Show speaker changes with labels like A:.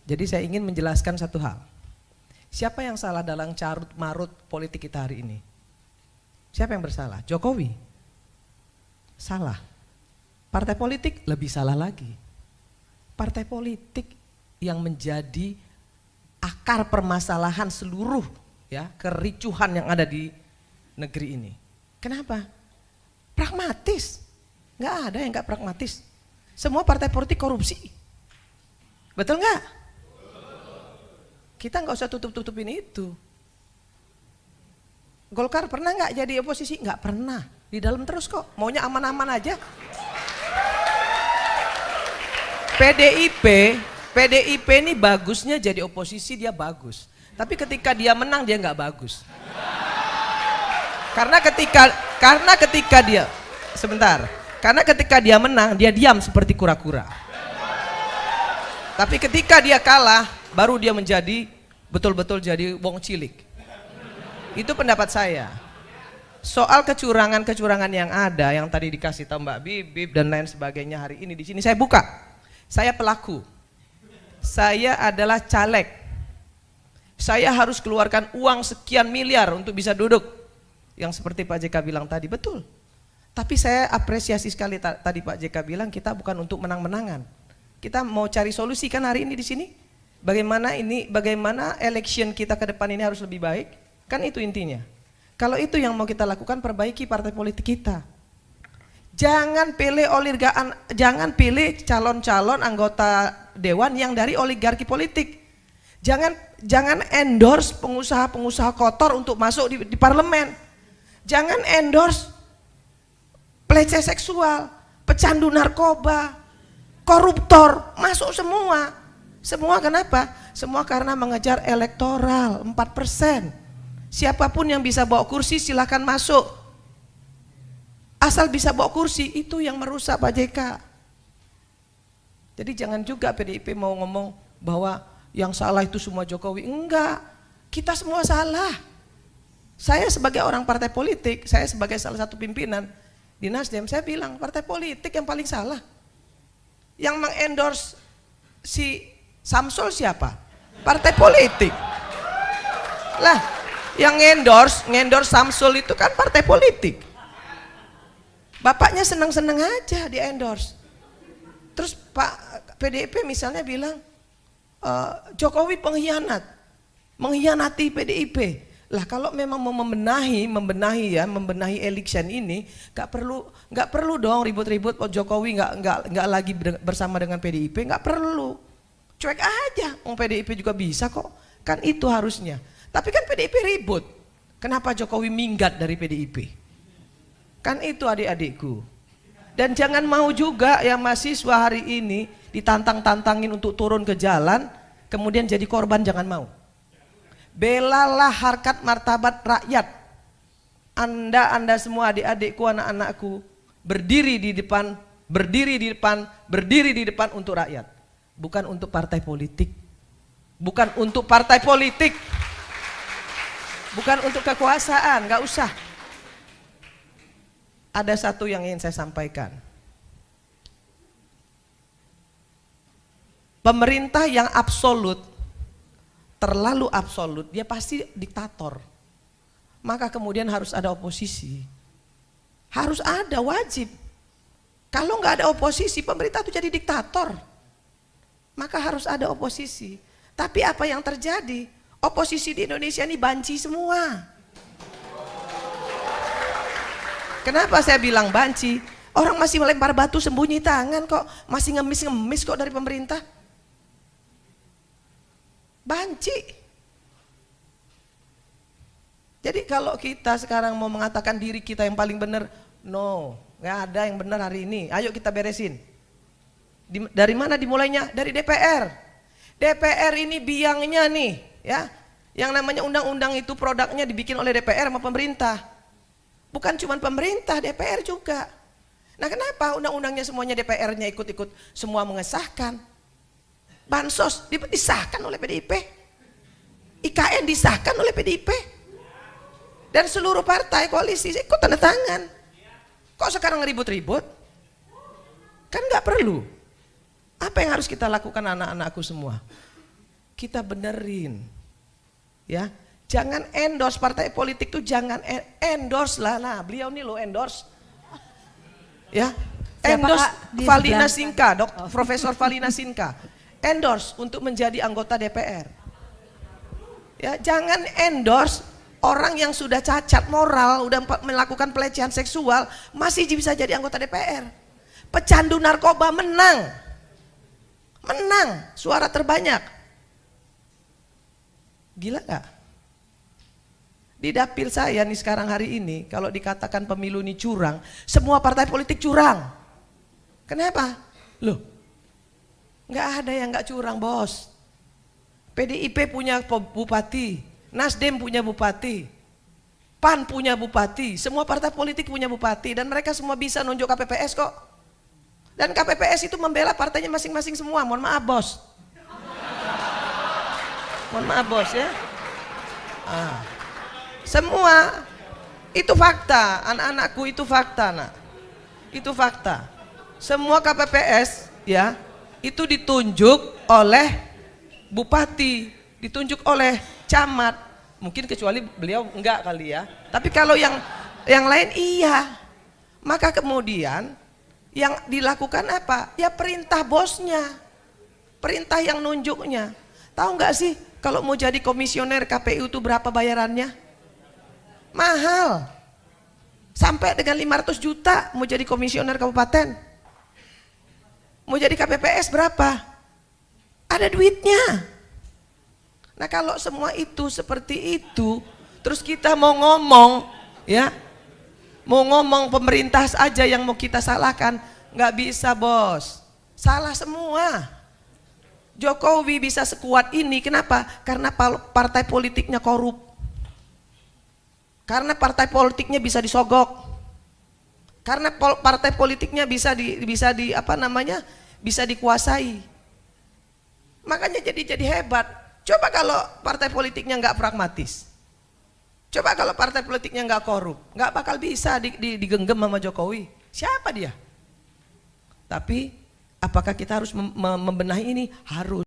A: Jadi saya ingin menjelaskan satu hal. Siapa yang salah dalam carut marut politik kita hari ini? Siapa yang bersalah? Jokowi? Salah. Partai politik lebih salah lagi. Partai politik yang menjadi akar permasalahan seluruh ya kericuhan yang ada di negeri ini. Kenapa? Pragmatis. Nggak ada yang nggak pragmatis. Semua partai politik korupsi. Betul nggak? Kita nggak usah tutup-tutupin itu. Golkar pernah nggak jadi oposisi? Nggak pernah. Di dalam terus kok. Maunya aman-aman aja. PDIP ini bagusnya jadi oposisi dia bagus. Tapi ketika dia menang dia nggak bagus. Karena ketika dia sebentar. Karena ketika dia menang dia diam seperti kura-kura. Tapi ketika dia kalah baru dia menjadi betul-betul jadi wong cilik. Itu pendapat saya. Soal kecurangan-kecurangan yang ada yang tadi dikasih tahu Mbak Bibip dan lain sebagainya hari ini di sini saya buka. Saya pelaku. Saya adalah caleg. Saya harus keluarkan uang sekian miliar untuk bisa duduk. Yang seperti Pak JK bilang tadi betul. Tapi saya apresiasi sekali tadi Pak JK bilang kita bukan untuk menang-menangan. Kita mau cari solusi kan hari ini di sini. Bagaimana election kita ke depan ini harus lebih baik. Kan itu intinya. Kalau itu yang mau kita lakukan, perbaiki partai politik kita. Jangan pilih calon-calon anggota dewan yang dari oligarki politik. Jangan endorse pengusaha-pengusaha kotor untuk masuk di parlemen. Jangan endorse pelecehan seksual, pecandu narkoba, koruptor, masuk semua. Semua kenapa? Semua karena mengejar elektoral 4%. Siapapun yang bisa bawa kursi silakan masuk. Asal bisa bawa kursi, itu yang merusak Pak JK. Jadi jangan juga PDIP mau ngomong bahwa yang salah itu semua Jokowi. Enggak, kita semua salah. Saya sebagai orang partai politik, saya sebagai salah satu pimpinan di Nasdem, saya bilang partai politik yang paling salah. Yang mengendorse si Samsul siapa? Partai politik. Lah, yang ngendorse Samsul itu kan partai politik. Bapaknya senang-senang aja di endorse. Terus Pak PDIP misalnya bilang Jokowi pengkhianat, mengkhianati PDIP. Lah kalau memang mau membenahi election ini, nggak perlu dong ribut-ribut. Jokowi nggak lagi bersama dengan PDIP, nggak perlu. Cuek aja, PDIP juga bisa kok. Kan itu harusnya. Tapi kan PDIP ribut. Kenapa Jokowi minggat dari PDIP? Kan itu adik-adikku. Dan jangan mau juga yang mahasiswa hari ini ditantang-tantangin untuk turun ke jalan, kemudian jadi korban, jangan mau. Belalah harkat martabat rakyat. Anda semua adik-adikku, anak-anakku, berdiri di depan untuk rakyat. Bukan untuk partai politik. Bukan untuk partai politik. Bukan untuk kekuasaan, nggak usah. Ada satu yang ingin saya sampaikan. Pemerintah yang absolut, terlalu absolut, dia pasti diktator. Maka kemudian harus ada oposisi. Harus ada, wajib. Kalau nggak ada oposisi, pemerintah itu jadi diktator. Maka harus ada oposisi. Tapi apa yang terjadi? Oposisi di Indonesia ini banci semua. Kenapa saya bilang banci? Orang masih melempar batu sembunyi tangan kok. Masih ngemis-ngemis kok dari pemerintah. Banci. Jadi kalau kita sekarang mau mengatakan diri kita yang paling benar, no, nggak ada yang benar hari ini. Ayo kita beresin. Dari mana dimulainya? Dari DPR. DPR ini biangnya nih, ya. Yang namanya undang-undang itu produknya dibikin oleh DPR sama pemerintah. Bukan cuma pemerintah, DPR juga. Nah, kenapa undang-undangnya semuanya DPR-nya ikut-ikut semua mengesahkan? Bansos disahkan oleh PDIP. IKN disahkan oleh PDIP. Dan seluruh partai koalisi ikut tanda tangan. Kok sekarang ribut-ribut? Kan nggak perlu. Apa yang harus kita lakukan anak-anakku semua? kita benerin. Ya, jangan endorse partai politik tuh, jangan endorse lah. Nah, beliau nih lo endorse. Ya, endorse Valina Sinka, Profesor Valina Sinka. Endorse untuk menjadi anggota DPR. Ya, jangan endorse orang yang sudah cacat moral, udah melakukan pelecehan seksual, masih bisa jadi anggota DPR. Pecandu narkoba menang, suara terbanyak. Gila gak? Di dapil saya nih sekarang hari ini, kalau dikatakan pemilu ini curang, semua partai politik curang. Kenapa? Loh, gak ada yang gak curang, bos. PDIP punya bupati, Nasdem punya bupati, PAN punya bupati, semua partai politik punya bupati, dan mereka semua bisa nunjuk KPPS kok. Dan KPPS itu membela partainya masing-masing semua. Mohon maaf, bos. Mohon maaf, bos ya. Semua itu fakta, anak-anakku, itu fakta, nak. Itu fakta. Semua KPPS ya, itu ditunjuk oleh bupati, ditunjuk oleh camat. Mungkin kecuali beliau enggak kali ya. Tapi kalau yang lain iya. Maka kemudian yang dilakukan apa? Ya perintah bosnya. Perintah yang nunjuknya. Tahu nggak sih kalau mau jadi komisioner KPU itu berapa bayarannya? Mahal. Sampai dengan 500 juta mau jadi komisioner kabupaten. Mau jadi KPPS berapa? Ada duitnya. Nah, kalau semua itu seperti itu, terus kita mau ngomong, ya, mau ngomong pemerintah aja yang mau kita salahkan, nggak bisa, bos. Salah semua. Jokowi bisa sekuat ini, kenapa? Karena partai politiknya korup. Karena partai politiknya bisa disogok. Karena partai politiknya bisa dikuasai. Makanya jadi hebat. Coba kalau partai politiknya nggak pragmatis. Coba kalau partai politiknya nggak korup, nggak bakal bisa digenggam sama Jokowi. Siapa dia? Tapi apakah kita harus membenahi ini? Harus.